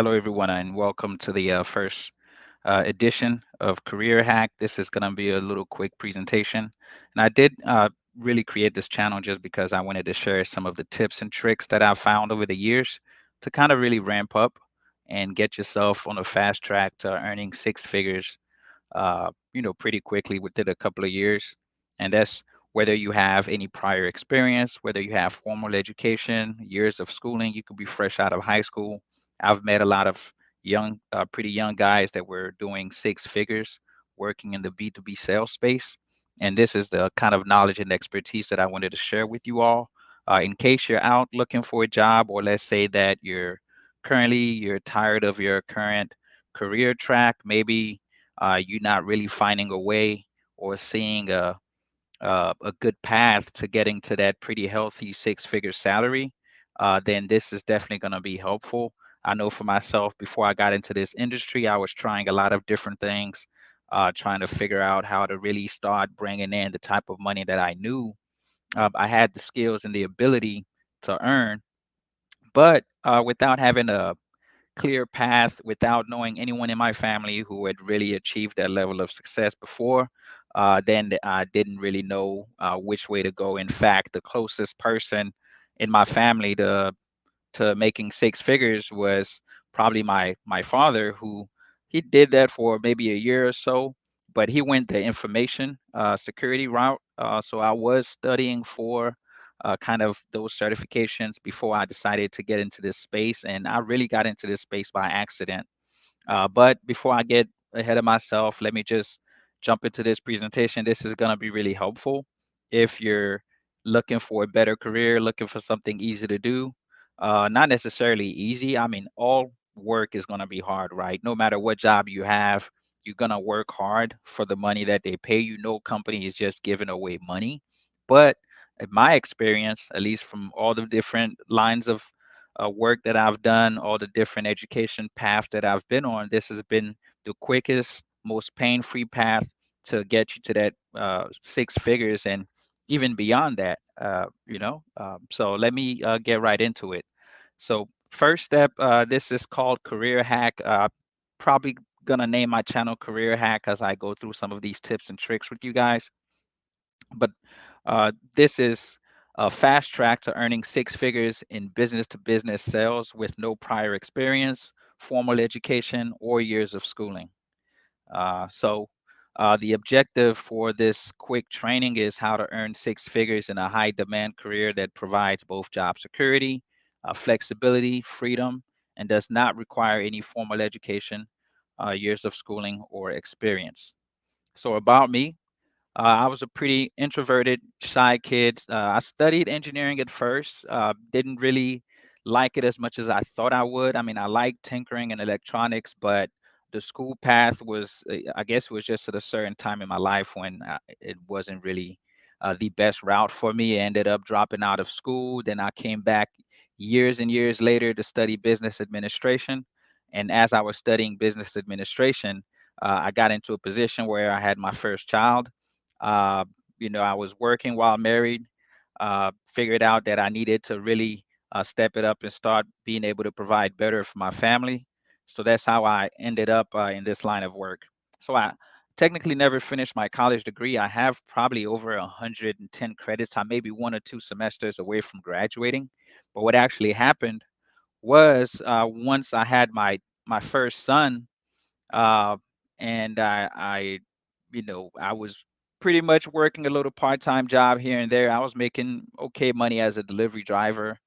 Hello, everyone, and welcome to the first edition of Career Hack. This is going to be a little quick presentation. And I did really create this channel just because I wanted to share some of the tips and tricks that I've found over the years to kind of really ramp up and get yourself on a fast track to earning six figures pretty quickly within a couple of years. And that's whether you have any prior experience, whether you have formal education, years of schooling, you could be fresh out of high school. I've met a lot of pretty young guys that were doing six figures working in the B2B sales space. And this is the kind of knowledge and expertise that I wanted to share with you all. In case you're out looking for a job, or let's say that you're tired of your current career track, maybe you're not really finding a way or seeing a good path to getting to that pretty healthy six-figure salary, then this is definitely going to be helpful. I know for myself, before I got into this industry, I was trying a lot of different things, trying to figure out how to really start bringing in the type of money that I knew I had the skills and the ability to earn, but without having a clear path, without knowing anyone in my family who had really achieved that level of success before, then I didn't really know which way to go. In fact, the closest person in my family to making six figures was probably my father, who he did that for maybe a year or so, but he went the information security route. So I was studying for kind of those certifications before I decided to get into this space, and I really got into this space by accident. But before I get ahead of myself, let me just jump into this presentation. This is going to be really helpful if you're looking for a better career, looking for something easy to do. Not necessarily easy. I mean, all work is going to be hard, right? No matter what job you have, you're going to work hard for the money that they pay you. No company is just giving away money. But in my experience, at least from all the different lines of work that I've done, all the different education paths that I've been on, this has been the quickest, most pain-free path to get you to that six figures and even beyond that. So let me get right into it. So first step, this is called Career Hack. Probably gonna name my channel Career Hack as I go through some of these tips and tricks with you guys. But this is a fast track to earning six figures in business to business sales with no prior experience, formal education, or years of schooling. The objective for this quick training is how to earn six figures in a high demand career that provides both job security, flexibility, freedom, and does not require any formal education, years of schooling, or experience. So, about me, I was a pretty introverted, shy kid. I studied engineering at first, didn't really like it as much as I thought I would. I mean, I liked tinkering and electronics, but the school path was, I guess, it was just at a certain time in my life when it wasn't really the best route for me. I ended up dropping out of school. Then I came back years and years later to study business administration. And as I was studying business administration, I got into a position where I had my first child. uh, I was working while married, figured out that I needed to really step it up and start being able to provide better for my family. So that's how I ended up in this line of work. So I technically never finished my college degree. I have probably over 110 credits. I may be one or two semesters away from graduating. But what actually happened was once I had my first son, uh, and I was pretty much working a little part-time job here and there. I was making okay money as a delivery driver,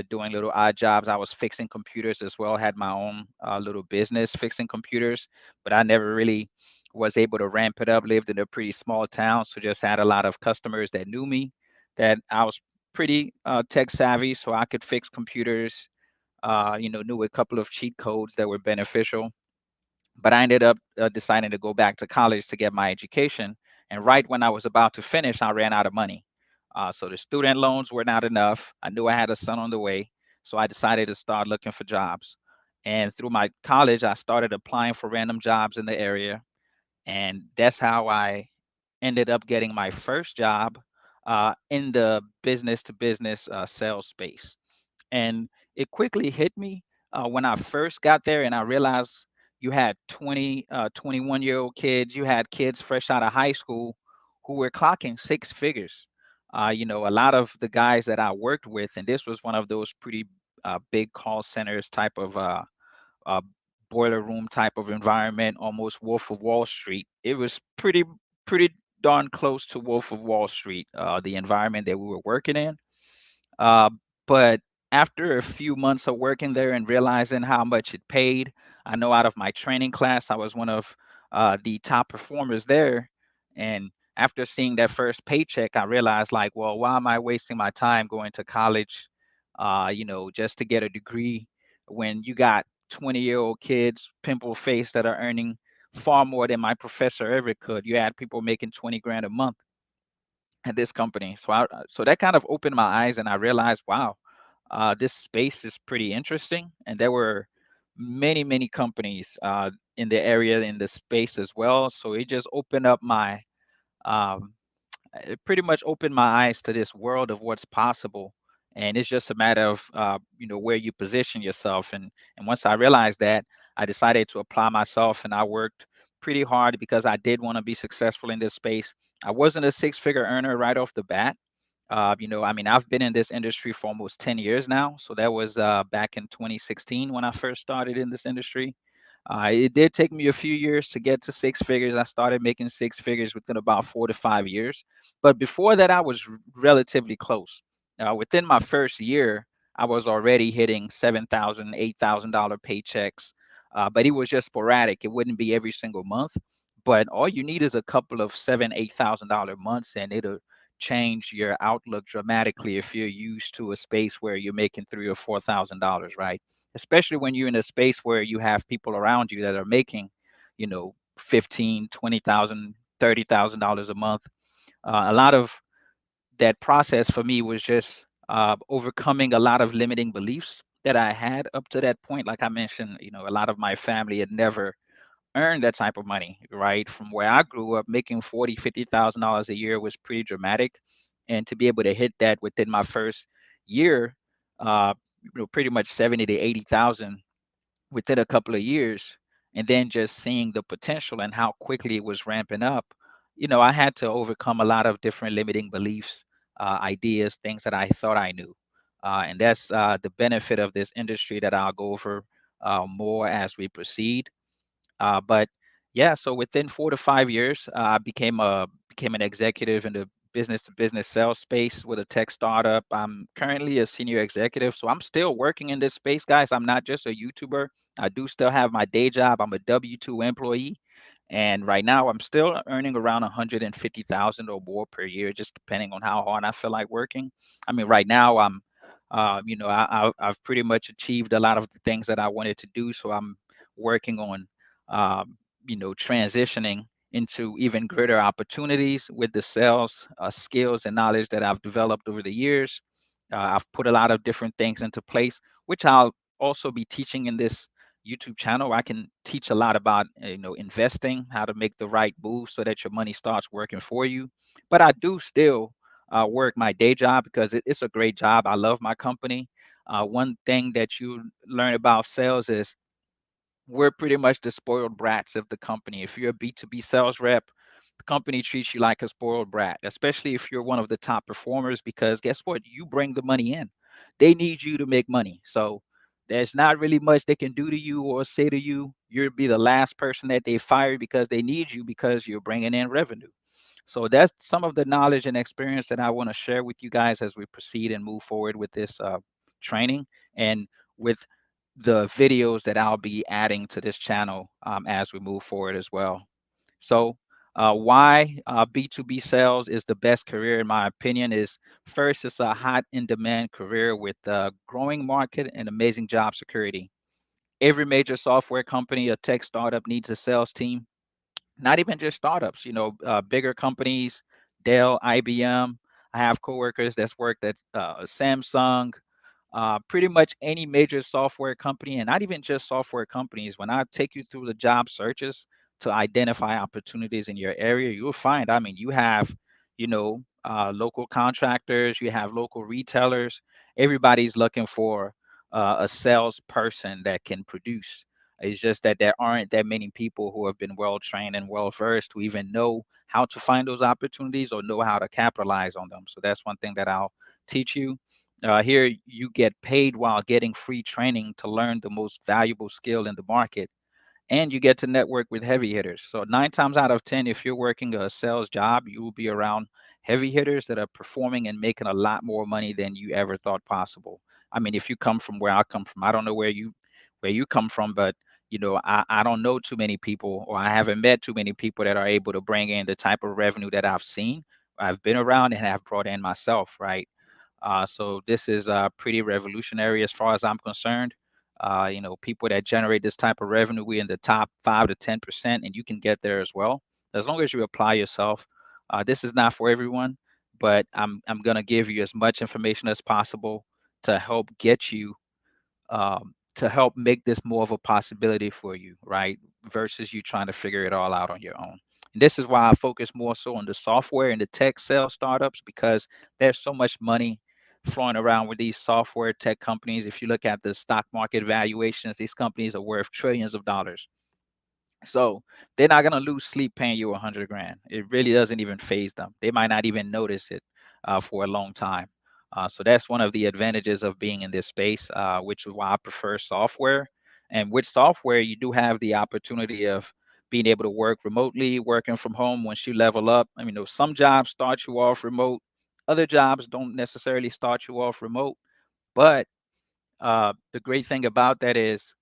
doing little odd jobs. I was fixing computers as well. Had my own little business fixing computers, but I never really was able to ramp it up. Lived in a pretty small town, so just had a lot of customers that knew me, that I was pretty tech savvy, so I could fix computers. Knew a couple of cheat codes that were beneficial, but I ended up deciding to go back to college to get my education. And right when I was about to finish, I ran out of money. So the student loans were not enough. I knew I had a son on the way. So I decided to start looking for jobs. And through my college, I started applying for random jobs in the area. And that's how I ended up getting my first job in the business to business sales space. And it quickly hit me. when I first got there and I realized you had 20, 21-year-old kids, you had kids fresh out of high school who were clocking six figures. A lot of the guys that I worked with, and this was one of those pretty big call centers type of uh, boiler room type of environment, almost Wolf of Wall Street. It was pretty darn close to Wolf of Wall Street, the environment that we were working in. Uh, but after a few months of working there and realizing how much it paid, I know out of my training class, I was one of the top performers there. And after seeing that first paycheck, I realized, like, well, why am I wasting my time going to college, just to get a degree when you got 20-year-old kids, pimple face, that are earning far more than my professor ever could. You had people making 20 grand a month at this company. So that kind of opened my eyes, and I realized, wow, this space is pretty interesting. And there were many companies in the area in the space as well. So it just opened up um, it pretty much opened my eyes to this world of what's possible. And it's just a matter of where you position yourself. And once I realized that, I decided to apply myself, and I worked pretty hard because I did want to be successful in this space. I wasn't a six-figure earner right off the bat. I mean, I've been in this industry for almost 10 years now. So that was back in 2016 when I first started in this industry. It did take me a few years to get to six figures. I started making six figures within about 4 to 5 years. But before that, I was relatively close. Within my first year, I was already hitting $7,000, $8,000 paychecks. But it was just sporadic. It wouldn't be every single month. But all you need is a couple of seven, $8,000 months, and it'll change your outlook dramatically if you're used to a space where you're making $3,000 or $4,000, right? Especially when you're in a space where you have people around you that are making, 15, 20,000, $30,000 a month. A lot of that process for me was just overcoming a lot of limiting beliefs that I had up to that point. Like I mentioned, a lot of my family had never earn that type of money, right? From where I grew up, making 40, $50,000 a year was pretty dramatic. And to be able to hit that within my first year, pretty much 70 to 80,000 within a couple of years, and then just seeing the potential and how quickly it was ramping up, I had to overcome a lot of different limiting beliefs, ideas, things that I thought I knew. And that's the benefit of this industry that I'll go over more as we proceed. But yeah, so within 4 to 5 years, I became an executive in the business to business sales space with a tech startup. I'm currently a senior executive, so I'm still working in this space, guys. I'm not just a YouTuber. I do still have my day job. I'm a W-2 employee, and right now I'm still earning around 150,000 or more per year, just depending on how hard I feel like working. I mean, right now I've pretty much achieved a lot of the things that I wanted to do, so I'm working on transitioning into even greater opportunities with the sales skills and knowledge that I've developed over the years. I've put a lot of different things into place, which I'll also be teaching in this YouTube channel. I can teach a lot about investing, how to make the right move so that your money starts working for you. But I do still work my day job because it's a great job. I love my company. One thing that you learn about sales is we're pretty much the spoiled brats of the company. If you're a B2B sales rep, the company treats you like a spoiled brat, especially if you're one of the top performers, because guess what? You bring the money in. They need you to make money. So there's not really much they can do to you or say to you. You'll be the last person that they fire because they need you because you're bringing in revenue. So that's some of the knowledge and experience that I want to share with you guys as we proceed and move forward with this training and with the videos that I'll be adding to this channel as we move forward as well. So why B2B sales is the best career in my opinion is first, it's a hot in demand career with a growing market and amazing job security. Every major software company, a tech startup needs a sales team, not even just startups, bigger companies, Dell, IBM. I have coworkers that's worked at Samsung, pretty much any major software company, and not even just software companies. When I take you through the job searches to identify opportunities in your area, you'll find, I mean, you have, local contractors, you have local retailers, everybody's looking for a salesperson that can produce. It's just that there aren't that many people who have been well trained and well versed to even know how to find those opportunities or know how to capitalize on them. So that's one thing that I'll teach you. Here, you get paid while getting free training to learn the most valuable skill in the market, and you get to network with heavy hitters. So 9 times out of 10, if you're working a sales job, you will be around heavy hitters that are performing and making a lot more money than you ever thought possible. I mean, if you come from where I come from, I don't know where you come from, but I don't know too many people, or I haven't met too many people that are able to bring in the type of revenue that I've seen, I've been around, and have brought in myself, right? So this is pretty revolutionary as far as I'm concerned. People that generate this type of revenue, we're in the top 5 to 10%, and you can get there as well as long as you apply yourself. This is not for everyone, but I'm gonna give you as much information as possible to help get you to help make this more of a possibility for you, right? Versus you trying to figure it all out on your own. And this is why I focus more so on the software and the tech sales startups, because there's so much money flowing around with these software tech companies. If you look at the stock market valuations, these companies are worth trillions of dollars. So they're not gonna lose sleep paying you 100 grand. It really doesn't even phase them. They might not even notice it for a long time. So that's one of the advantages of being in this space, which is why I prefer software. And with software, you do have the opportunity of being able to work remotely, working from home once you level up. I mean, some jobs start you off remote, other jobs don't necessarily start you off remote, but the great thing about that is,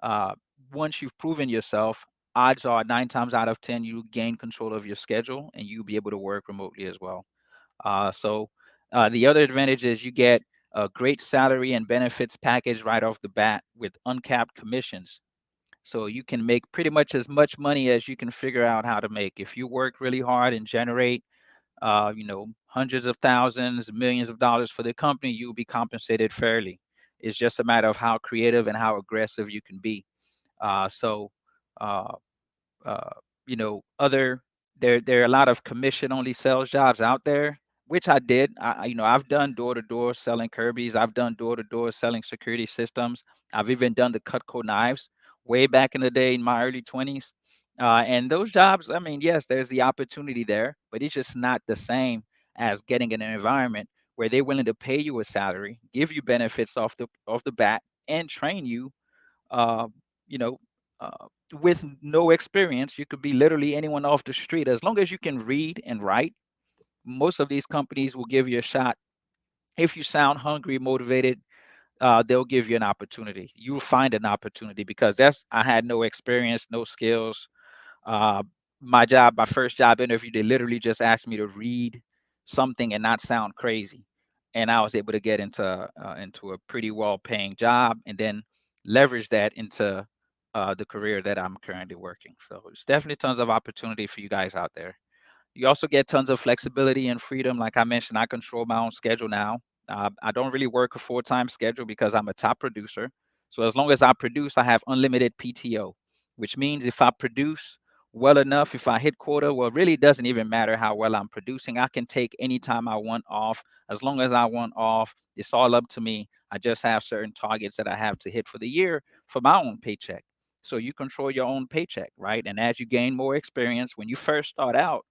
uh, once you've proven yourself, odds are 9 times out of 10 you gain control of your schedule and you'll be able to work remotely as well. So the other advantage is you get a great salary and benefits package right off the bat with uncapped commissions. So you can make pretty much as much money as you can figure out how to make. If you work really hard and generate hundreds of thousands, millions of dollars for the company, you'll be compensated fairly. It's just a matter of how creative and how aggressive you can be. So, uh, uh, other there are a lot of commission only sales jobs out there, which I did. I've done door to door selling Kirby's. I've done door to door selling security systems. I've even done the Cutco knives way back in the day in my early 20s. And those jobs, I mean, yes, there's the opportunity there, but it's just not the same as getting in an environment where they're willing to pay you a salary, give you benefits off the bat, and train you uh, you know, uh, with no experience. You could be literally anyone off the street. As long as you can read and write, most of these companies will give you a shot. If you sound hungry, motivated, they'll give you an opportunity. You'll find an opportunity, because I had no experience, no skills. uh, my first job interview, they literally just asked me to read something and not sound crazy, and I was able to get into a pretty well-paying job, and then leverage that into the career that I'm currently working. So it's definitely tons of opportunity for you guys out there. You also get tons of flexibility and freedom. Like I mentioned, I control my own schedule now. I don't really work a full-time schedule because I'm a top producer. So as long as I produce, I have unlimited PTO, which means if I produce well enough, if I hit quota, well, it really doesn't even matter how well I'm producing. I can take any time I want off. As long as I want off, it's all up to me. I just have certain targets that I have to hit for the year for my own paycheck. So you control your own paycheck, right? And as you gain more experience, when you first start out,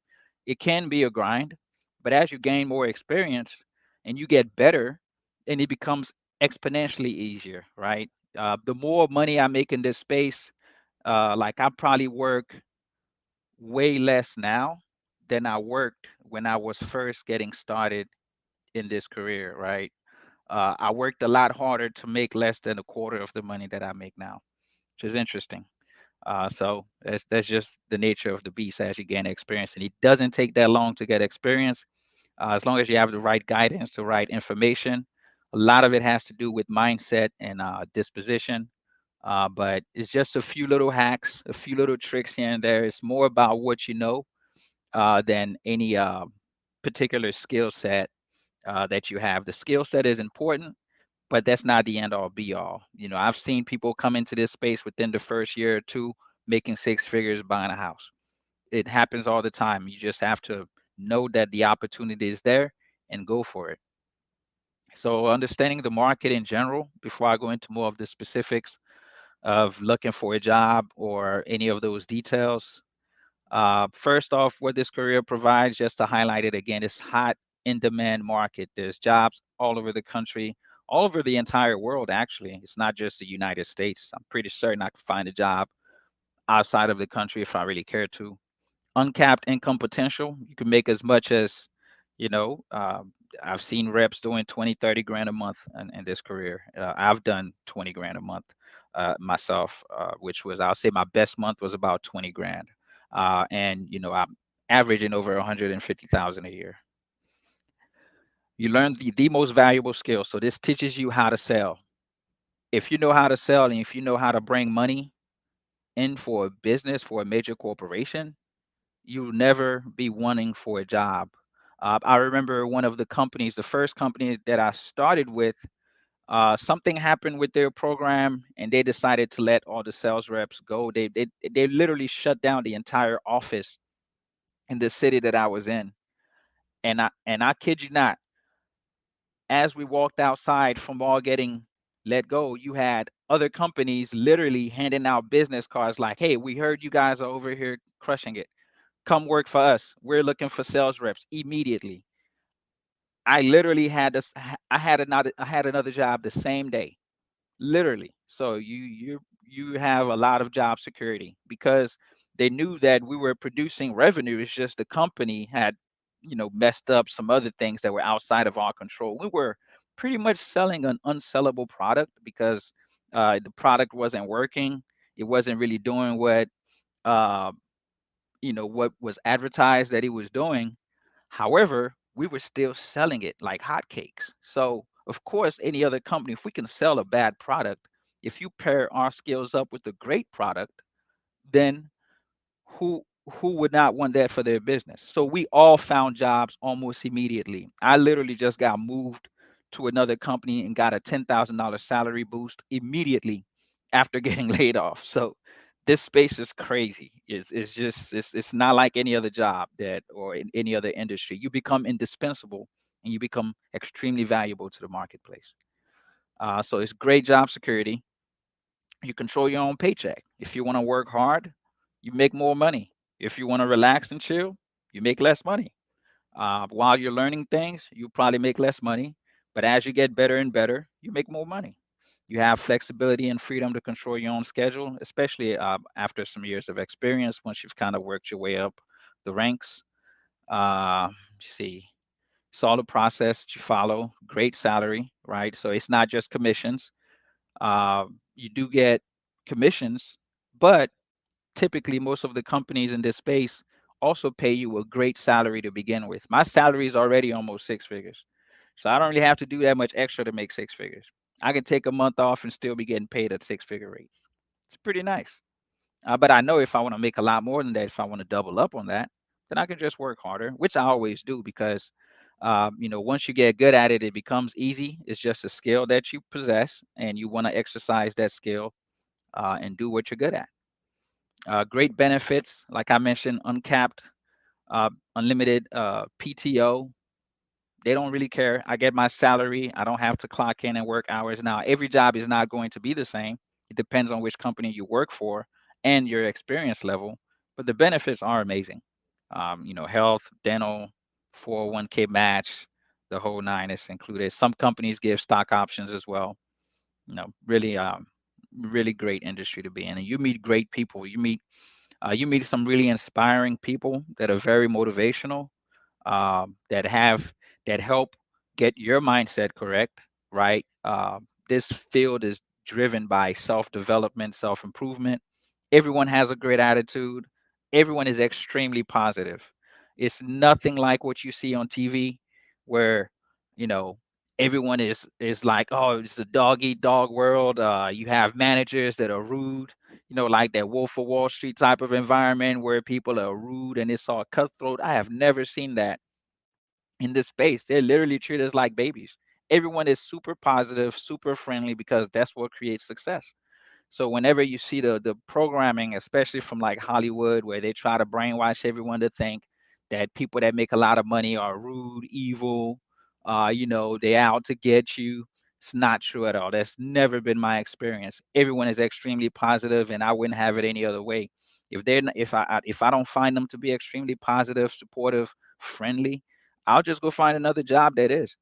it can be a grind, but as you gain more experience and you get better, and it becomes exponentially easier, right? The more money I make in this space, like I probably work way less now than I worked when I was first getting started in this career, right? I worked a lot harder to make less than a quarter of the money that I make now, which is interesting. So that's just the nature of the beast as you gain experience, and it doesn't take that long to get experience, as long as you have the right guidance, the right information. A lot of it has to do with mindset and disposition, but it's just a few little hacks, a few little tricks here and there. It's more about what you know than any particular skill set that you have. The skill set is important, but that's not the end all be all. I've seen people come into this space within the first year or two making six figures buying a house. It happens all the time. You just have to know that the opportunity is there and go for it. So understanding the market in general before I go into more of the specifics of looking for a job or any of those details. First off, what this career provides, just to highlight it again, is hot in demand market. There's jobs all over the country, all over the entire world, actually. It's not just the United States. I'm pretty certain I could find a job outside of the country if I really care to. Uncapped income potential. You can make as much as, you know, I've seen reps doing 20, 30 grand a month in this career. I've done 20 grand a month myself, which was, I'll say my best month was about 20 grand. And, I'm averaging over 150,000 a year. You learn the most valuable skill. So this teaches you how to sell. If you know how to sell and if you know how to bring money in for a business, for a major corporation, you'll never be wanting for a job. I remember one of the companies, the first company that I started with, something happened with their program, and they decided to let all the sales reps go. They literally shut down the entire office in the city that I was in, and I kid you not, as we walked outside from all getting let go, you had other companies literally handing out business cards like, "Hey, we heard you guys are over here crushing it. Come work for us. We're looking for sales reps immediately." I literally had this. I had another job the same day, literally. So you have a lot of job security because they knew that we were producing revenue. It's just the company had, messed up some other things that were outside of our control. We were pretty much selling an unsellable product because the product wasn't working. It wasn't really doing uh, what was advertised that it was doing. However, we were still selling it like hotcakes. So, of course, any other company, if we can sell a bad product, if you pair our skills up with a great product, then who who would not want that for their business? So we all found jobs almost immediately. I literally just got moved to another company and got a $10,000 salary boost immediately after getting laid off. So this space is crazy. It's just it's not like any other job that or in any other industry. You become indispensable and you become extremely valuable to the marketplace. So it's great job security. You control your own paycheck. If you want to work hard, you make more money. If you want to relax and chill, you make less money. While you're learning things, you probably make less money, but as you get better and better, you make more money. You have flexibility and freedom to control your own schedule, especially after some years of experience. Once you've kind of worked your way up the ranks, see, it's all the process that you follow. Great salary, right? So it's not just commissions. You do get commissions, but typically most of the companies in this space also pay you a great salary to begin with. My salary is already almost six figures. So I don't really have to do that much extra to make six figures. I can take a month off and still be getting paid at six-figure rates. It's pretty nice. But I know if I want to make a lot more than that, if I want to double up on that, then I can just work harder, which I always do because, once you get good at it, it becomes easy. It's just a skill that you possess, and you want to exercise that skill and do what you're good at. Great benefits, like I mentioned, uncapped, unlimited PTO. They don't really care. I get my salary. I don't have to clock in and work hours. Now, every job is not going to be the same. It depends on which company you work for and your experience level, but the benefits are amazing. Health, dental, 401k match, the whole nine is included. Some companies give stock options as well. Really, really great industry to be in. And you meet great people. You meet some really inspiring people that are very motivational, that help get your mindset correct, right? This field is driven by self-development, self-improvement. Everyone has a great attitude. Everyone is extremely positive. It's nothing like what you see on TV, where you know everyone is like, oh, it's a dog eat dog world. You have managers that are rude, like that Wolf of Wall Street type of environment where people are rude and it's all cutthroat. I have never seen that in this space. They literally treat us like babies. Everyone is super positive, super friendly because that's what creates success. So whenever you see the programming, especially from like Hollywood, where they try to brainwash everyone to think that people that make a lot of money are rude, evil, They out to get you. It's not true at all. That's never been my experience. Everyone is extremely positive, and I wouldn't have it any other way. If I don't find them to be extremely positive, supportive, friendly, I'll just go find another job that is.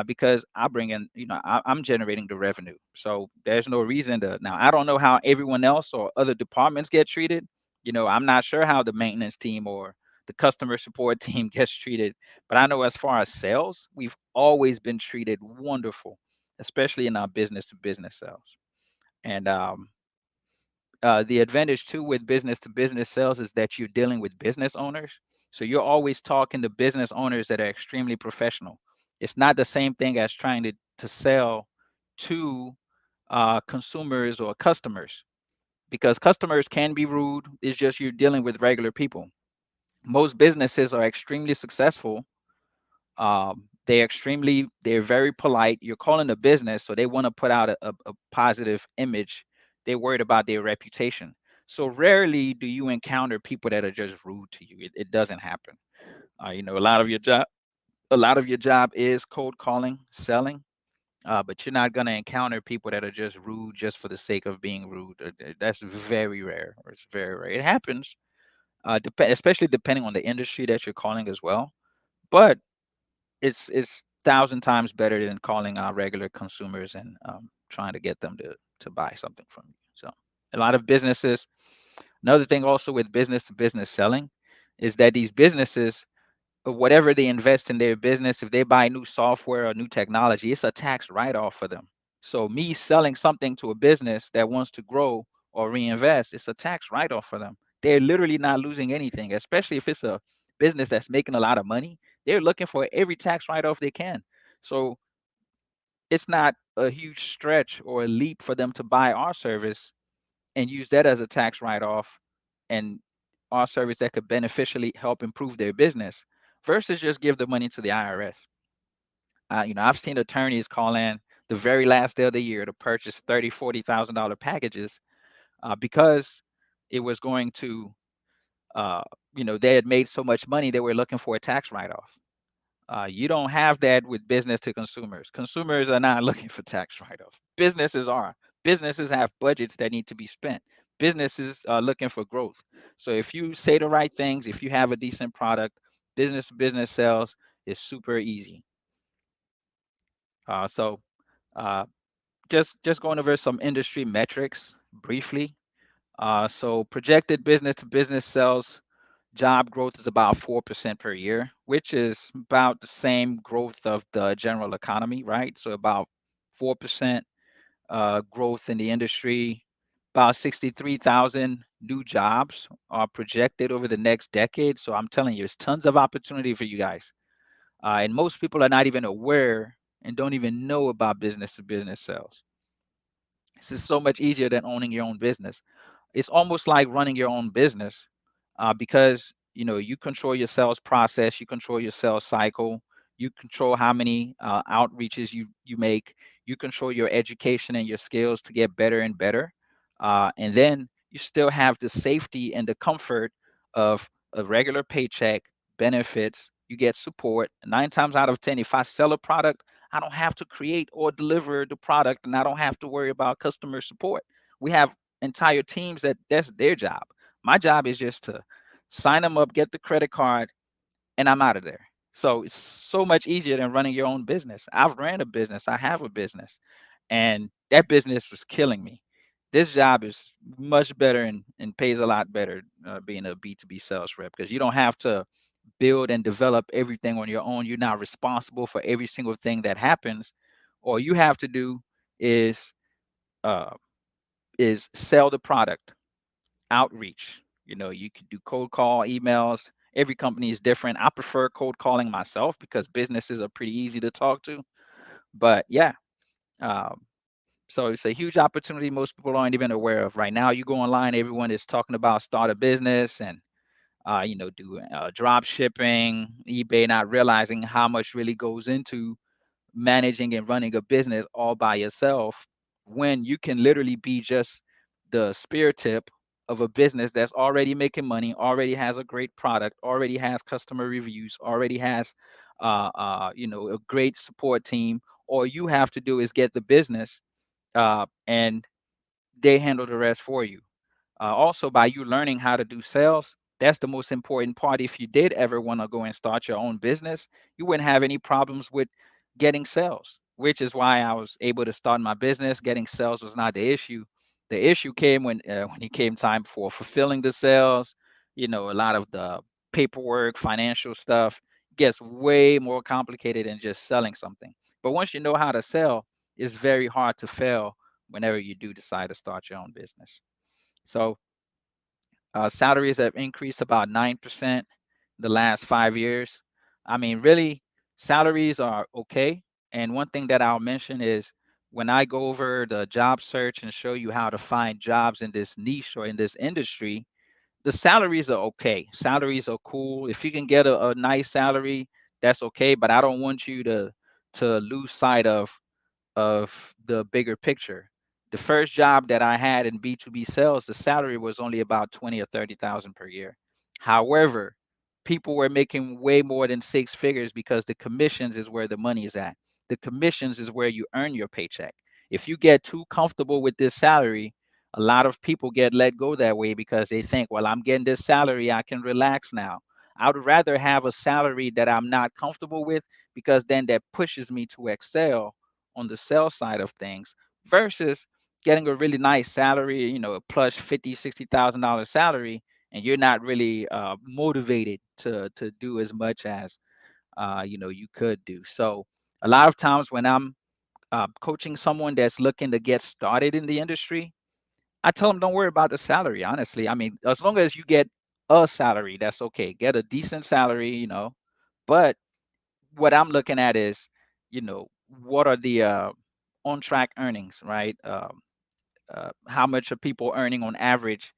Because I bring in, I'm generating the revenue. So there's no reason to. Now, I don't know how everyone else or other departments get treated. I'm not sure how the maintenance team or the customer support team gets treated, but I know as far as sales, we've always been treated wonderful, especially in our business to business sales. And the advantage too with business to business sales is that you're dealing with business owners. So you're always talking to business owners that are extremely professional. It's not the same thing as trying to sell to consumers or customers, because customers can be rude. It's just you're dealing with regular people. Most businesses are extremely successful. They're very polite. You're calling a business, so they want to put out a positive image. They're worried about their reputation. So rarely do you encounter people that are just rude to you. It doesn't happen. A lot of your job is cold calling, selling, but you're not going to encounter people that are just rude just for the sake of being rude. That's very rare, or it's very rare. It happens, especially depending on the industry that you're calling as well. But it's thousand times better than calling our regular consumers and trying to get them to buy something from you. So a lot of businesses. Another thing also with business to business selling is that these businesses, whatever they invest in their business, if they buy new software or new technology, it's a tax write-off for them. So me selling something to a business that wants to grow or reinvest, it's a tax write-off for them. They're literally not losing anything, especially if it's a business that's making a lot of money. They're looking for every tax write-off they can. So it's not a huge stretch or a leap for them to buy our service and use that as a tax write-off, and our service that could beneficially help improve their business versus just give the money to the IRS. I've seen attorneys call in the very last day of the year to purchase 30, $40,000 packages because it was going to, uh, they had made so much money they were looking for a tax write-off. You don't have that with business to consumers. Consumers are not looking for tax write-offs. Businesses are. Businesses have budgets that need to be spent. Businesses are looking for growth. So if you say the right things, if you have a decent product, business to business sales is super easy. So uh, just going over some industry metrics briefly. So projected business to business sales job growth is about 4% per year, which is about the same growth of the general economy, right? So about 4% growth in the industry. About 63,000 new jobs are projected over the next decade. So I'm telling you, there's tons of opportunity for you guys. And most people are not even aware and don't even know about business to business sales. This is so much easier than owning your own business. It's almost like running your own business, because you control your sales process, you control your sales cycle, you control how many outreaches you make, you control your education and your skills to get better and better, and then you still have the safety and the comfort of a regular paycheck, benefits. You get support. 9 times out of 10, if I sell a product, I don't have to create or deliver the product, and I don't have to worry about customer support. We have entire teams that's their job. My job is just to sign them up, get the credit card, and I'm out of there. So it's so much easier than running your own business. I've ran a business, I have a business, and that business was killing me. This job is much better and pays a lot better, being a B2B sales rep, because you don't have to build and develop everything on your own. You're not responsible for every single thing that happens. All you have to do is uh, sell the product, outreach. You can do cold call, emails. Every company is different. I prefer cold calling myself because businesses are pretty easy to talk to. But yeah, um, so it's a huge opportunity most people aren't even aware of. Right now, you go online, everyone is talking about start a business and do drop shipping, eBay, not realizing how much really goes into managing and running a business all by yourself, when you can literally be just the spear tip of a business that's already making money, already has a great product, already has customer reviews, already has a great support team. All you have to do is get the business, and they handle the rest for you. Also, by you learning how to do sales, that's the most important part. If you did ever want to go and start your own business, you wouldn't have any problems with getting sales, which is why I was able to start my business. Getting sales was not the issue. The issue came when it came time for fulfilling the sales. A lot of the paperwork, financial stuff gets way more complicated than just selling something. But once you know how to sell, it's very hard to fail whenever you do decide to start your own business. So salaries have increased about 9% the last 5 years. I mean, really, salaries are okay. And one thing that I'll mention is when I go over the job search and show you how to find jobs in this niche or in this industry, the salaries are okay. Salaries are cool. If you can get a nice salary, that's okay. But I don't want you to lose sight of the bigger picture. The first job that I had in B2B sales, the salary was only about 20 or 30,000 per year. However, people were making way more than six figures because the commissions is where the money is at. The commissions is where you earn your paycheck. If you get too comfortable with this salary, a lot of people get let go that way because they think, well, I'm getting this salary, I can relax now. I would rather have a salary that I'm not comfortable with because then that pushes me to excel on the sales side of things versus getting a really nice salary, a plus 50, $60,000 salary, and you're not really motivated to do as much as you could do. So a lot of times when I'm coaching someone that's looking to get started in the industry, I tell them don't worry about the salary. Honestly, I mean, as long as you get a salary, that's okay. Get a decent salary. But what I'm looking at is, what are the on track earnings, right? How much are people earning on average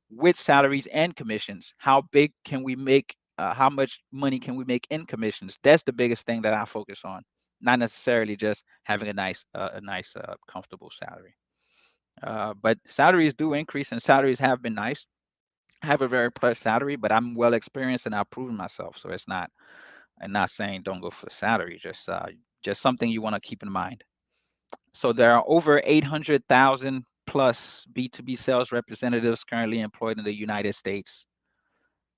with salaries and commissions? How big can we make? How much money can we make in commissions? That's the biggest thing that I focus on, not necessarily just having a nice, comfortable salary. But salaries do increase, and salaries have been nice. I have a very plus salary, but I'm well experienced and I've proven myself. So it's not, I'm not saying don't go for the salary, just something you want to keep in mind. So there are over 800,000 plus B2B sales representatives currently employed in the United States.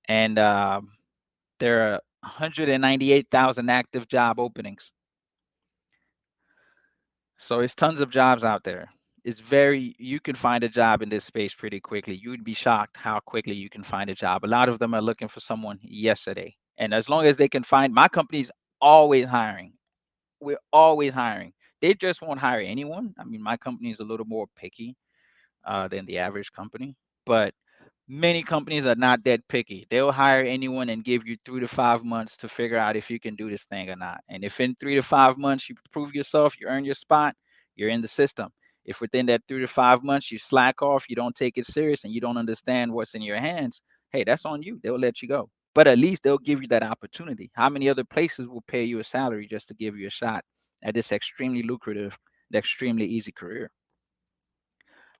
And there are 198,000 active job openings. So it's tons of jobs out there. You can find a job in this space pretty quickly. You'd be shocked how quickly you can find a job. A lot of them are looking for someone yesterday. And as long as they can find, my company's always hiring. We're always hiring. They just won't hire anyone. I mean, my company is a little more picky than the average company, but many companies are not that picky. They'll hire anyone and give you 3 to 5 months to figure out if you can do this thing or not. And if in 3 to 5 months you prove yourself, you earn your spot, you're in the system. If within that 3 to 5 months you slack off, you don't take it serious, and you don't understand what's in your hands, hey, that's on you. They'll let you go. But at least they'll give you that opportunity. How many other places will pay you a salary just to give you a shot at this extremely lucrative, extremely easy career?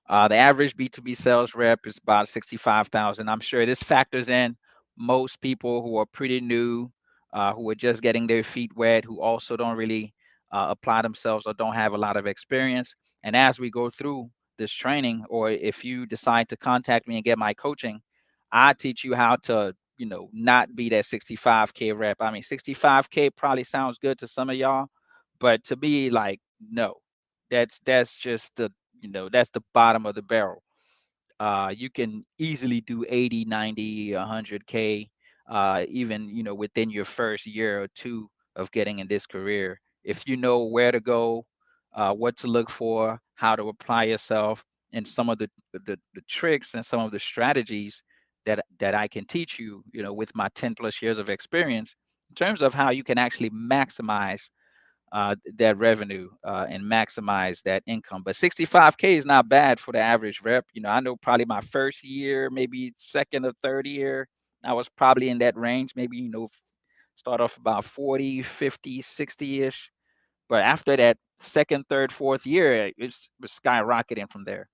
The average B2B sales rep is about 65,000. I'm sure this factors in most people who are pretty new, who are just getting their feet wet, who also don't really apply themselves or don't have a lot of experience. And as we go through this training, or if you decide to contact me and get my coaching, I teach you how to, not be that 65K rep. I mean, 65K probably sounds good to some of y'all, but to me, like, no, that's just that's the bottom of the barrel. You can easily do 80, 90, 100K, even, within your first year or two of getting in this career. If you know where to go, what to look for, how to apply yourself, and some of the tricks and some of the strategies that I can teach you, with my 10 plus years of experience in terms of how you can actually maximize that revenue and maximize that income. But 65K is not bad for the average rep. I know probably my first year, maybe second or third year, I was probably in that range, maybe, start off about 40, 50, 60-ish. But after that second, third, fourth year, was skyrocketing from there.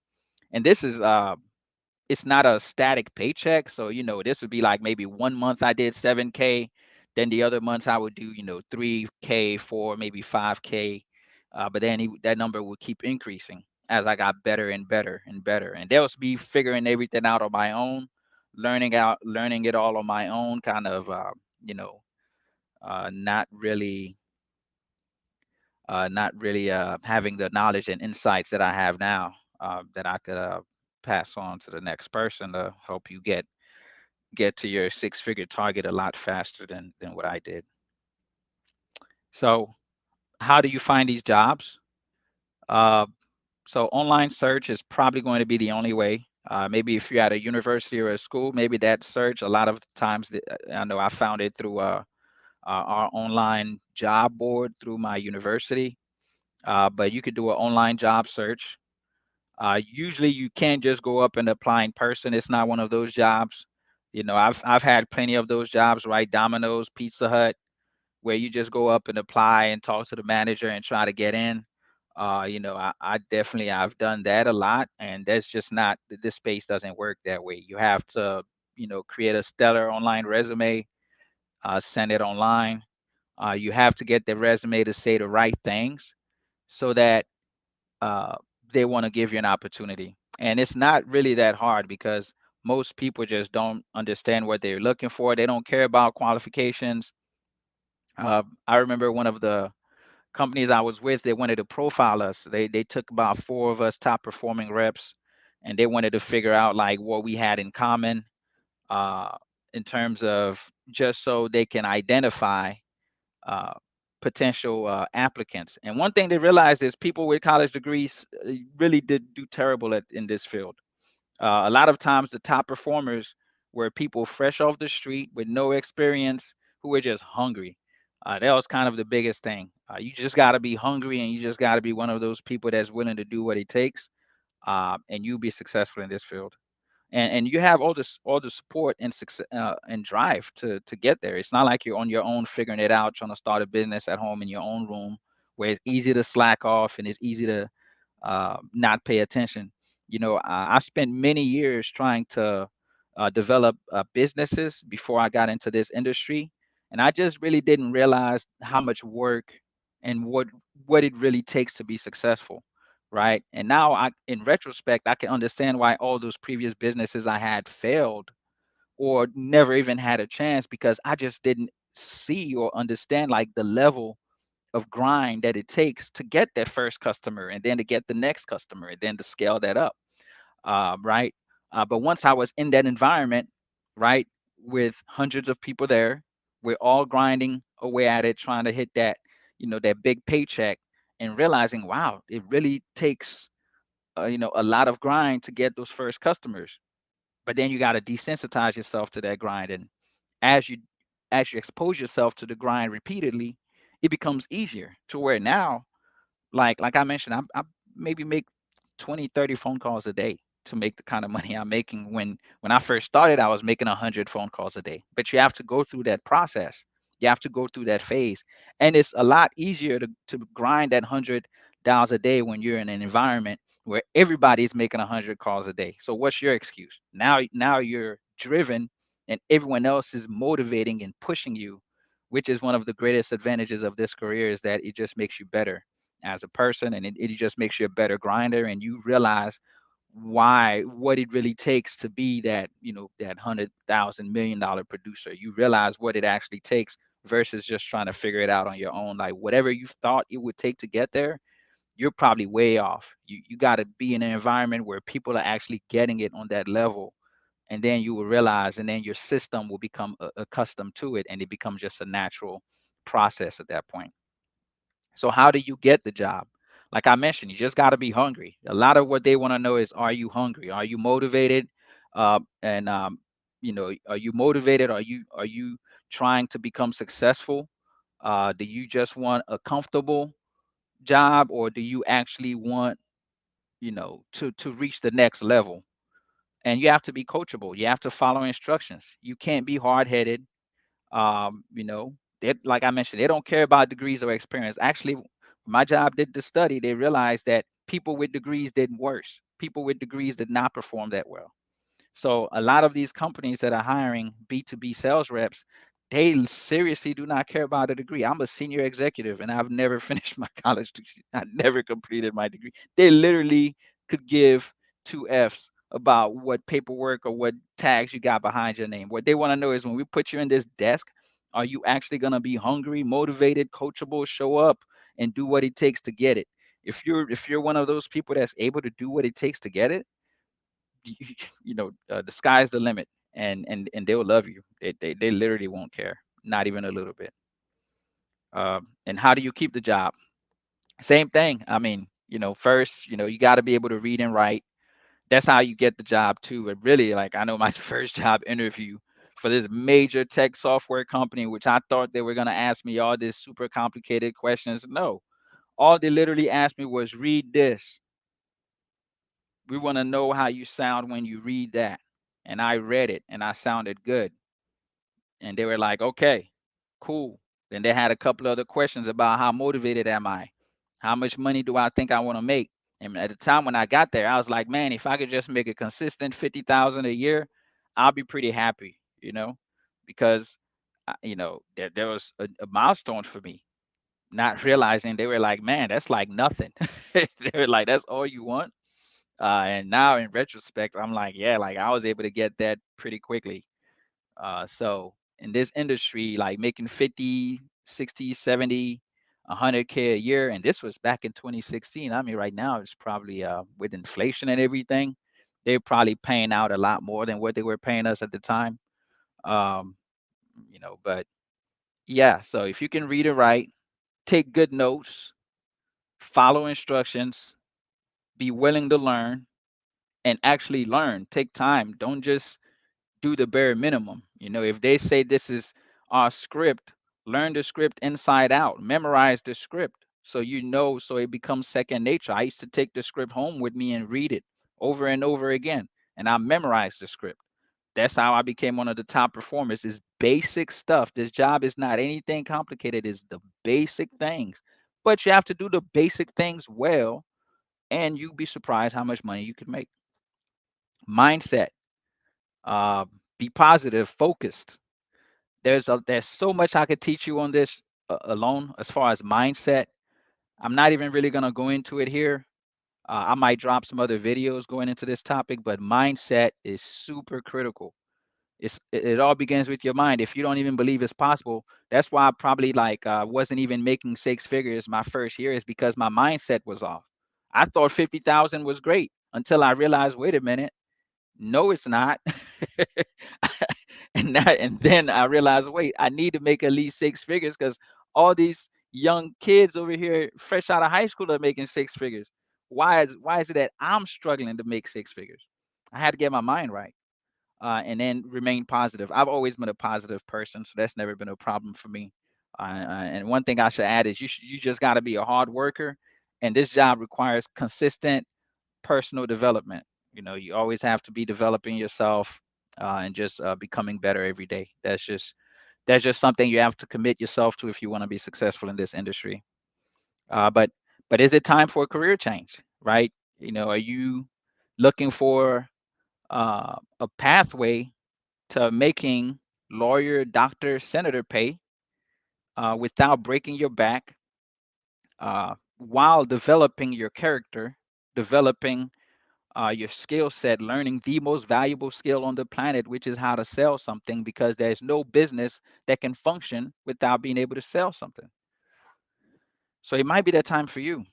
And this is it's not a static paycheck. So, this would be like maybe one month I did 7K. Then the other months I would do, 3K, 4, maybe 5K. But then that number would keep increasing as I got better and better and better. And that was me figuring everything out on my own, learning it all on my own, kind of, you know, not really, having the knowledge and insights that I have now, that I could pass on to the next person to help you get to your six-figure target a lot faster than what I did. So, how do you find these jobs? Uh, so online search is probably going to be the only way. Maybe if you're at a university or a school, maybe that search. A lot of times, I know I found it through our online job board through my university. But you could do an online job search. Usually, you can't just go up and apply in person. It's not one of those jobs. I've had plenty of those jobs, right? Domino's, Pizza Hut, where you just go up and apply and talk to the manager and try to get in. I definitely I've done that a lot, and that's just not this space doesn't work that way. You have to, create a stellar online resume, send it online. You have to get the resume to say the right things so that uh, they want to give you an opportunity. And it's not really that hard because most people just don't understand what they're looking for. They don't care about qualifications. I remember one of the companies I was with, they wanted to profile us. They took about four of us top performing reps, and they wanted to figure out like what we had in common, uh, in terms of just so they can identify uh, potential applicants. And one thing they realized is people with college degrees really did do terrible in this field. A lot of times, the top performers were people fresh off the street with no experience who were just hungry. That was kind of the biggest thing. You just got to be hungry, and you just got to be one of those people that's willing to do what it takes, and you'll be successful in this field. And you have all the support and success, and drive to get there. It's not like you're on your own figuring it out, trying to start a business at home in your own room, where it's easy to slack off and it's easy to not pay attention. I spent many years trying to develop businesses before I got into this industry, and I just really didn't realize how much work and what it really takes to be successful, right? And now, in retrospect, I can understand why all those previous businesses I had failed or never even had a chance because I just didn't see or understand like the level of grind that it takes to get that first customer and then to get the next customer and then to scale that up, right? But once I was in that environment, right, with hundreds of people there, we're all grinding away at it, trying to hit that big paycheck, and realizing, wow, it really takes, a lot of grind to get those first customers. But then you got to desensitize yourself to that grind, and as you as you expose yourself to the grind repeatedly, it becomes easier to where now, like I mentioned, I maybe make 20, 30 phone calls a day to make the kind of money I'm making. When I first started, I was making 100 phone calls a day. But you have to go through that process. You have to go through that phase. And it's a lot easier to grind that $100 a day when you're in an environment where everybody's making 100 calls a day. So what's your excuse? Now you're driven and everyone else is motivating and pushing you, which is one of the greatest advantages of this career, is that it just makes you better as a person, and it just makes you a better grinder, and you realize what it really takes to be that 100,000 million dollar producer. You realize what it actually takes versus just trying to figure it out on your own. Like whatever you thought it would take to get there, you're probably way off. You got to be in an environment where people are actually getting it on that level, and then you will realize, and then your system will become accustomed to it, and it becomes just a natural process at that point. So how do you get the job? Like I mentioned, you just got to be hungry. A lot of what they want to know is, are you hungry? Are you motivated? And are you motivated? Are you trying to become successful? Do you just want a comfortable job, or do you actually want, to reach the next level? And you have to be coachable. You have to follow instructions. You can't be hard headed. They, like I mentioned, they don't care about degrees or experience. Actually, my job did the study. They realized that people with degrees did worse. People with degrees did not perform that well. So a lot of these companies that are hiring B2B sales reps, They seriously do not care about a degree. I'm a senior executive and I've never finished my college degree. I never completed my degree. They literally could give two F's about what paperwork or what tags you got behind your name. What they want to know is when we put you in this desk, are you actually going to be hungry, motivated, coachable, show up and do what it takes to get it? If you're one of those people that's able to do what it takes to get it, you, the sky's the limit, and they'll love you. They literally won't care, not even a little bit. And how do you keep the job? Same thing. I mean, first, you got to be able to read and write. That's how you get the job too. But really, like, I know my first job interview for this major tech software company, which I thought they were gonna ask me all this super complicated questions. No, all they literally asked me was read this. We want to know how you sound when you read that. And I read it and I sounded good. And they were like, okay, cool. Then they had a couple other questions about how motivated am I? How much money do I think I want to make? And at the time when I got there, I was like, man, if I could just make a consistent 50,000 a year, I'll be pretty happy, because there was a milestone for me, not realizing they were like, man, that's like nothing. They were like, that's all you want. And now in retrospect, I'm like, yeah, like I was able to get that pretty quickly. So in this industry, like making 50, 60, 70, 100K a year, and this was back in 2016. I mean, right now it's probably with inflation and everything, they're probably paying out a lot more than what they were paying us at the time. Um, but yeah, so if you can read and write, take good notes, follow instructions, be willing to learn, and actually learn. Take time. Don't just do the bare minimum. If they say this is our script, learn the script inside out, memorize the script so it becomes second nature. I used to take the script home with me and read it over and over again, and I memorized the script. That's how I became one of the top performers. Is basic stuff. This job is not anything complicated, it's the basic things. But you have to do the basic things well, and you'd be surprised how much money you can make. Mindset. uh, be positive, focused. There's so much I could teach you on this alone as far as mindset. I'm not even really gonna go into it here. I might drop some other videos going into this topic, but mindset is super critical. It all begins with your mind. If you don't even believe it's possible, that's why I probably like wasn't even making six figures my first year, is because my mindset was off. I thought 50,000 was great until I realized, wait a minute, no, it's not. And then I realized, wait, I need to make at least six figures because all these young kids over here, fresh out of high school, are making six figures. Why is it that I'm struggling to make six figures? I had to get my mind right, and then remain positive. I've always been a positive person, so that's never been a problem for me. And one thing I should add is you just got to be a hard worker, and this job requires consistent personal development. You always have to be developing yourself, and just becoming better every day. That's just something you have to commit yourself to if you want to be successful in this industry. But is it time for a career change? Right? Are you looking for a pathway to making lawyer, doctor, senator pay without breaking your back, while developing your character, developing your skill set, learning the most valuable skill on the planet, which is how to sell something, because there's no business that can function without being able to sell something. So it might be that time for you.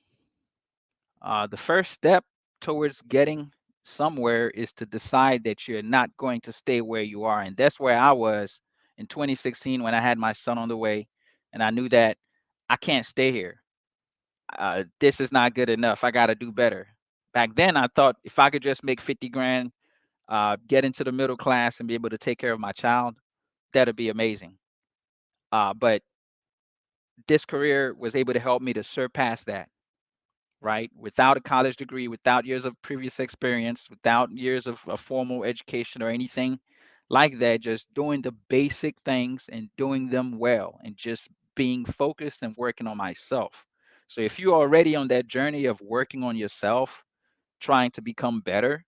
The first step towards getting somewhere is to decide that you're not going to stay where you are. And that's where I was in 2016 when I had my son on the way. And I knew that I can't stay here. This is not good enough. I got to do better. Back then, I thought if I could just make 50 grand, get into the middle class and be able to take care of my child, that'd be amazing. But this career was able to help me to surpass that, right? Without a college degree, without years of previous experience, without years of formal education or anything like that, just doing the basic things and doing them well and just being focused and working on myself. So if you're already on that journey of working on yourself, trying to become better,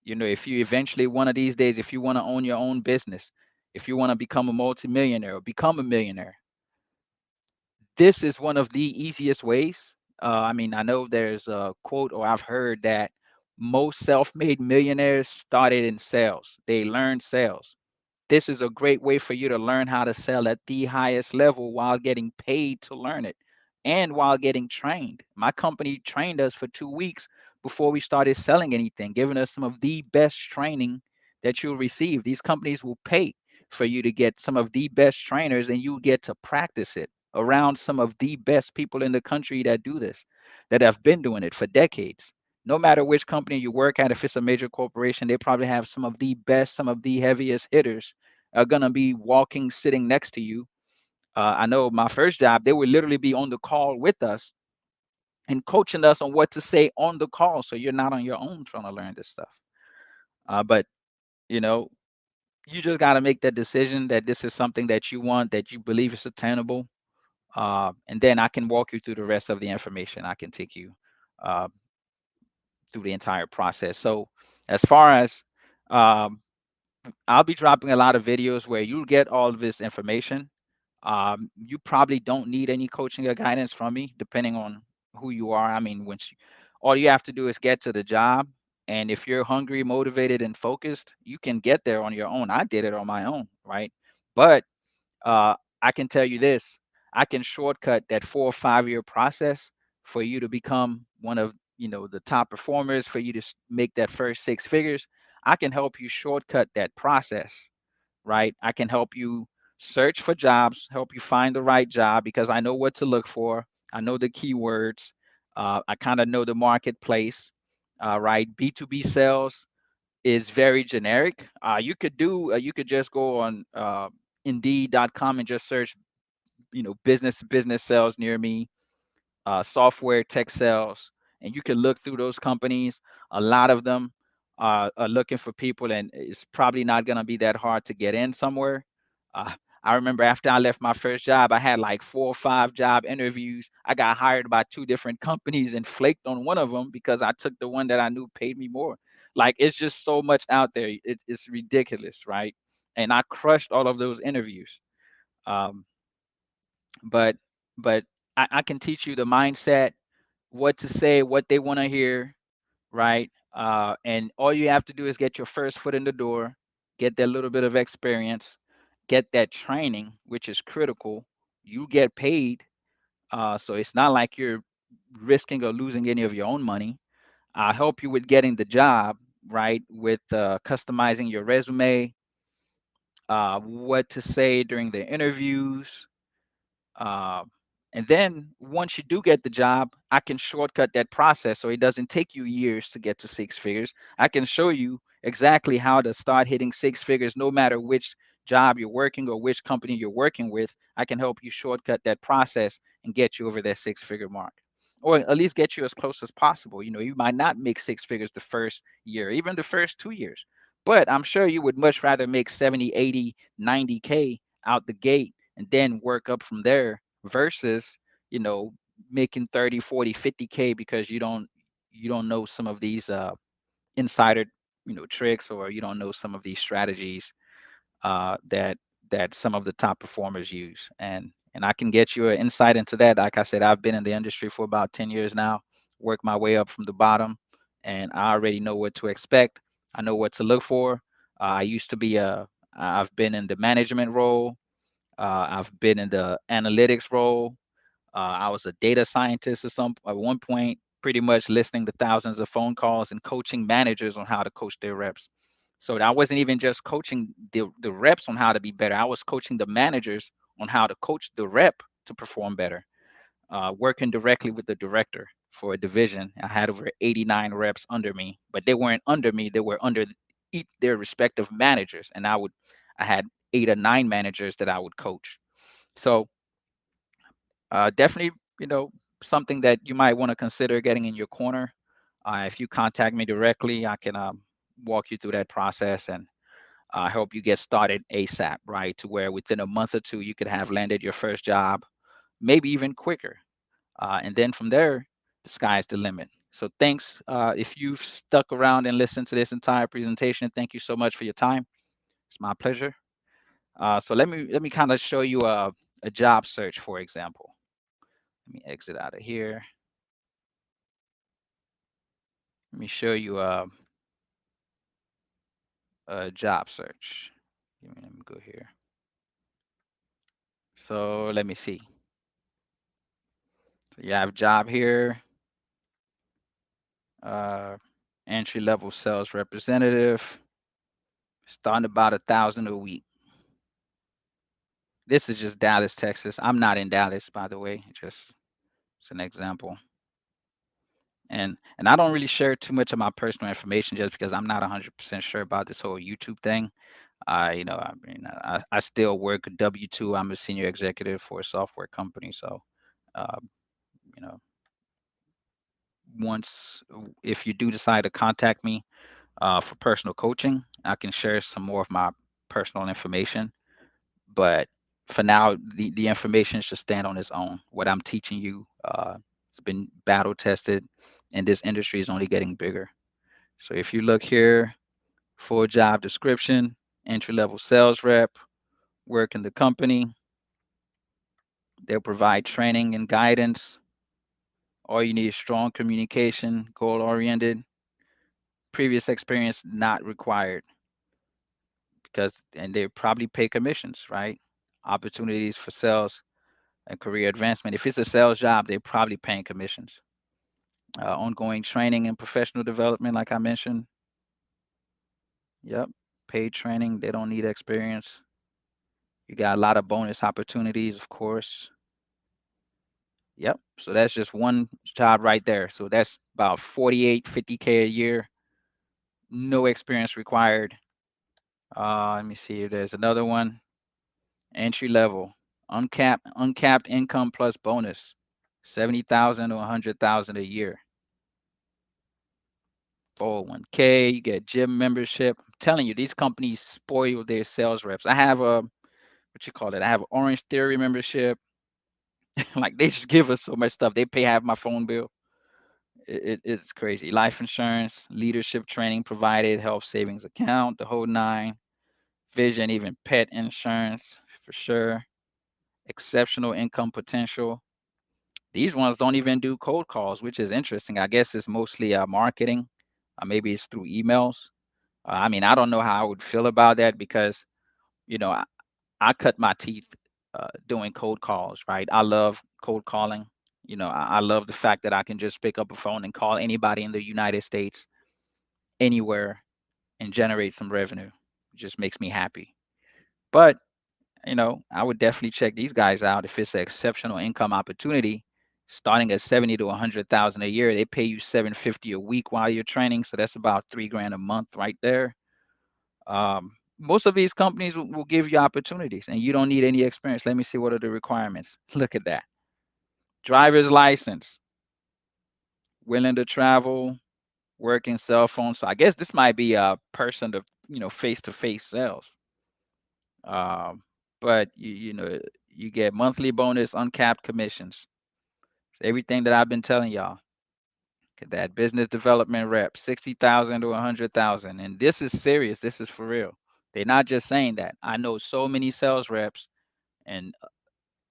if you eventually one of these days, if you want to own your own business, If you want to become a multimillionaire or become a millionaire, this is one of the easiest ways. I mean, I know there's a quote, or I've heard that most self-made millionaires started in sales. They learned sales. This is a great way for you to learn how to sell at the highest level while getting paid to learn it and while getting trained. My company trained us for 2 weeks before we started selling anything, giving us some of the best training that you'll receive. These companies will pay for you to get some of the best trainers, and you get to practice it around some of the best people in the country that do this, that have been doing it for decades. No matter which company you work at, if it's a major corporation, they probably have some of the best, some of the heaviest hitters are going to be walking, sitting next to you. I know my first job, they would literally be on the call with us and coaching us on what to say on the call. So you're not on your own trying to learn this stuff. But, you know, you just got to make that decision that this is something that you want, that you believe is attainable. And then I can walk you through the rest of the information. I can take you uh, through the entire process. So, as far as um, I'll be dropping a lot of videos where you'll get all of this information. You probably don't need any coaching or guidance from me, depending on who you are. I mean, all you have to do is get to the job. And if you're hungry, motivated, and focused, you can get there on your own. I did it on my own, right? But uh, I can tell you this: I can shortcut that 4 or 5 year process for you to become one of the top performers. For you to make that first 6 figures, I can help you shortcut that process, right? I can help you search for jobs, help you find the right job because I know what to look for. I know the keywords. I kind of know the marketplace, right? B2B sales is very generic. You could just go on Indeed.com and just search, business to business sales near me, software tech sales, and you can look through those companies. A lot of them are looking for people, and it's probably not going to be that hard to get in somewhere. Uh, I remember after I left my first job, I had like 4 or 5 job interviews. I got hired by 2 different companies and flaked on one of them because I took the one that I knew paid me more. Like it's just so much out there. It's ridiculous, right? And I crushed all of those interviews. Um, but but I can teach you the mindset, what to say, what they want to hear, right? And all you have to do is get your first foot in the door, get that little bit of experience, get that training, which is critical. You get paid, so it's not like you're risking or losing any of your own money. I'll help you with getting the job, right? With customizing your resume, what to say during the interviews, uh, and then once you do get the job, I can shortcut that process so it doesn't take you years to get to 6 figures. I can show you exactly how to start hitting 6 figures no matter which job you're working or which company you're working with. I can help you shortcut that process and get you over that 6 figure mark. Or at least get you as close as possible. You might not make 6 figures the first year, even the first 2 years. But I'm sure you would much rather make 70, 80, 90K out the gate and then work up from there versus you know making 30, 40, 50K because you don't know some of these insider tricks, or you don't know some of these strategies that some of the top performers use. And I can get you an insight into that. Like I said, I've been in the industry for about 10 years now, worked my way up from the bottom, and I already know what to expect. I know what to look for. I used to be a I've been in the management role. I've been in the analytics role. I was a data scientist at one point, pretty much listening to thousands of phone calls and coaching managers on how to coach their reps. So I wasn't even just coaching the reps on how to be better. I was coaching the managers on how to coach the rep to perform better. Working directly with the director for a division, I had over 89 reps under me, but they weren't under me. They were under each their respective managers, and I had 8 or 9 managers that I would coach. So definitely, something that you might want to consider getting in your corner. If you contact me directly, I can walk you through that process and help you get started ASAP, right? To where within a month or two, you could have landed your first job, maybe even quicker. And then from there, the sky's the limit. So thanks. If you've stuck around and listened to this entire presentation, thank you so much for your time. It's my pleasure. So let me kind of show you a job search, for example. Let me exit out of here. Let me show you a job search. Let me go here. So let me see. So you have job here, uh, entry level sales representative, starting about 1,000 a week. This is just Dallas, Texas. I'm not in Dallas, by the way. Just it's an example. And I don't really share too much of my personal information just because I'm not 100% sure about this whole YouTube thing. I mean, I still work a W-2. I'm a senior executive for a software company. So, uh, you know, once if you do decide to contact me for personal coaching, I can share some more of my personal information. But for now, the information should stand on its own. What I'm teaching you, it's been battle tested, and this industry is only getting bigger. So if you look here, full job description, entry level sales rep, work in the company, they'll provide training and guidance. All you need is strong communication, goal oriented, previous experience not required and they probably pay commissions, right? Opportunities for sales and career advancement. If it's a sales job, they're probably paying commissions. Ongoing training and professional development, like I mentioned. Yep. Paid training. They don't need experience. You got a lot of bonus opportunities, of course. Yep. So that's just one job right there. So that's about 48, 50K a year. No experience required. Let me see if there's another one. Entry level. Uncapped income plus bonus. 70,000 to 100,000 a year. 401k, you get gym membership. I'm telling you, these companies spoil their sales reps. I have a what you call it? I have Orange Theory membership. Like they just give us so much stuff. They pay half my phone bill. It's crazy. Life insurance, leadership training provided, health savings account, the whole nine, vision, even pet insurance for sure. Exceptional income potential. These ones don't even do cold calls, which is interesting. I guess it's mostly marketing. Maybe it's through emails. I mean, I don't know how I would feel about that because, you know, I cut my teeth doing cold calls, right? I love cold calling. I love the fact that I can just pick up a phone and call anybody in the United States, anywhere, and generate some revenue. It just makes me happy. But, I would definitely check these guys out if it's an exceptional income opportunity. Starting at 70 to 100,000 a year, they pay you 750 a week while you're training, so that's about 3 grand a month right there. Most of these companies will give you opportunities and you don't need any experience. Let me see what are the requirements. Look at that. Driver's license, willing to travel, working cell phone. So I guess this might be a person to, face-to-face sales. Um, but you get monthly bonus, uncapped commissions. So everything that I've been telling y'all. Get that business development rep, 60,000 to 100,000. And this is serious. This is for real. They're not just saying that. I know so many sales reps and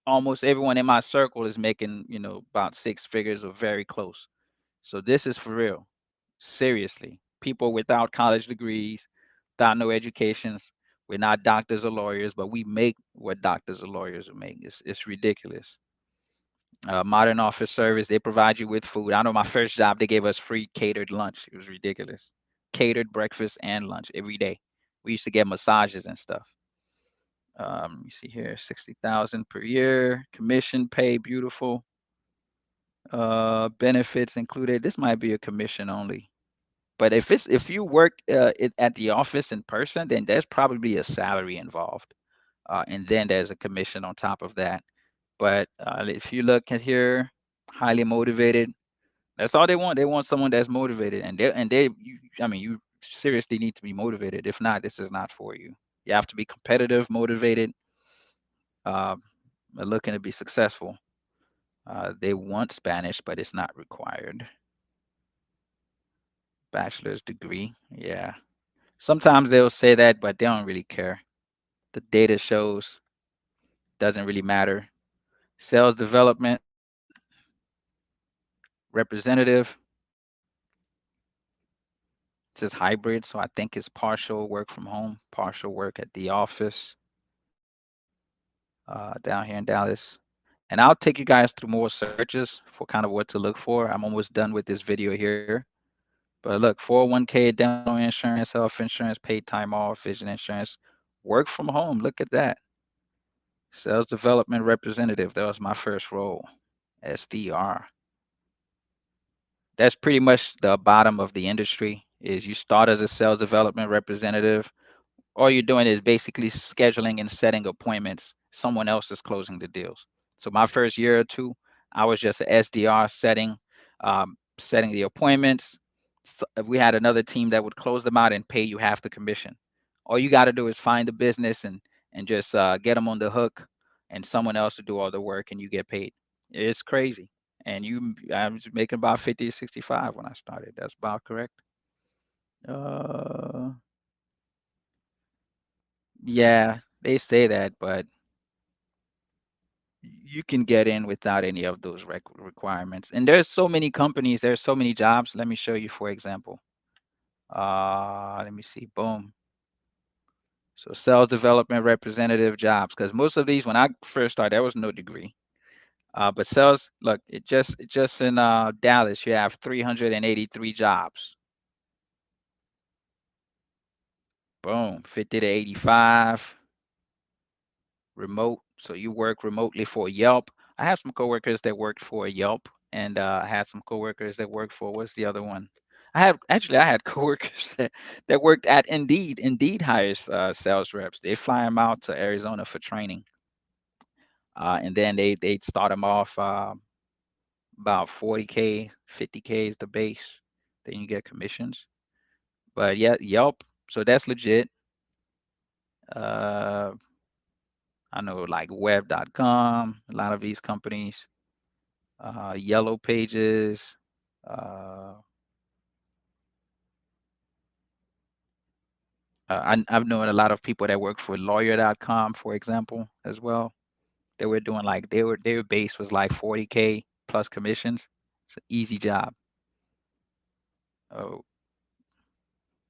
almost everyone in my circle is making, about six figures or very close. So this is for real. Seriously. People without college degrees, without no educations. We're not doctors or lawyers, but we make what doctors or lawyers are making. It's ridiculous. Modern office service, they provide you with food. I know my first job, they gave us free catered lunch. It was ridiculous. Catered breakfast and lunch every day. We used to get massages and stuff. Let me see here, 60,000 per year, commission pay, beautiful. Benefits included. This might be a commission only. But if you work at the office in person, then there's probably a salary involved. And then there's a commission on top of that. But if you look at here, highly motivated, that's all they want. They want someone that's motivated, I mean, you seriously need to be motivated. If not, this is not for you. You have to be competitive, motivated, uh, looking to be successful. They want Spanish, but it's not required. Bachelor's degree, yeah. Sometimes they'll say that, but they don't really care. The data shows doesn't really matter. Sales development representative, it says hybrid, so I think it's partial work from home, partial work at the office down here in Dallas. And I'll take you guys through more searches for kind of what to look for. I'm almost done with this video here. But look, 401k, dental insurance, health insurance, paid time off, vision insurance, work from home. Look at that. Sales development representative. That was my first role. SDR. That's pretty much the bottom of the industry is you start as a sales development representative. All you're doing is basically scheduling and setting appointments. Someone else is closing the deals. So my first year or two, I was just a SDR setting the appointments. So we had another team that would close them out and pay you half the commission. All you got to do is find the business and just get them on the hook, and someone else to do all the work, and you get paid. It's crazy. And I was making about 50 to 65 when I started. That's about correct. Uh, yeah, they say that, but you can get in without any of those requirements. And there's so many companies, there's so many jobs. Let me show you, for example. Let me see. Boom. So sales development representative jobs, because most of these, when I first started, there was no degree. But sales, look, it just in Dallas, you have 383 jobs. Boom, 50 to 85. Remote. So you work remotely for Yelp. I have some coworkers that worked for Yelp, and I had some coworkers that worked for what's the other one? I had coworkers that worked at Indeed. Indeed hires sales reps. They fly them out to Arizona for training, and then they'd start them off about 40K, 50K is the base. Then you get commissions. But yeah, Yelp. So that's legit. Uh, I know like web.com, a lot of these companies. Yellow Pages. Uh, I've known a lot of people that work for lawyer.com, for example, as well. They were doing like their base was like 40K plus commissions. It's an easy job. Oh,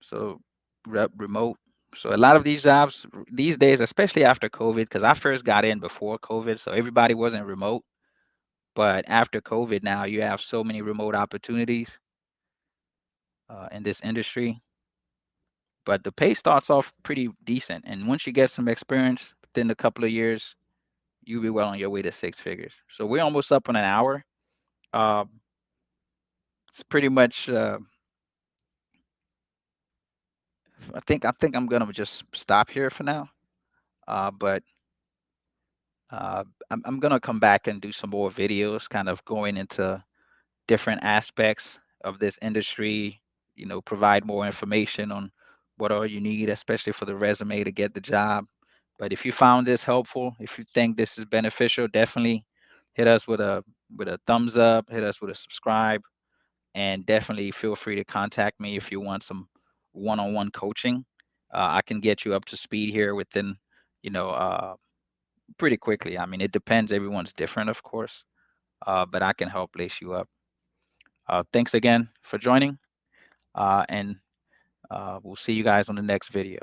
so remote. So a lot of these jobs these days, especially after COVID, because I first got in before COVID, so everybody wasn't remote. But after COVID, now you have so many remote opportunities in this industry. But the pay starts off pretty decent, and once you get some experience within a couple of years, you'll be well on your way to six figures. So we're almost up on an hour. Uh, it's pretty much. I think I'm gonna just stop here for now. But I'm gonna come back and do some more videos, kind of going into different aspects of this industry. Provide more information on what all you need, especially for the resume to get the job. But if you found this helpful, if you think this is beneficial, definitely hit us with a thumbs up, hit us with a subscribe, and definitely feel free to contact me if you want some one-on-one coaching. I can get you up to speed here within, you know, uh, pretty quickly. I mean, it depends. Everyone's different, of course, but I can help lace you up. Thanks again for joining, and we'll see you guys on the next video.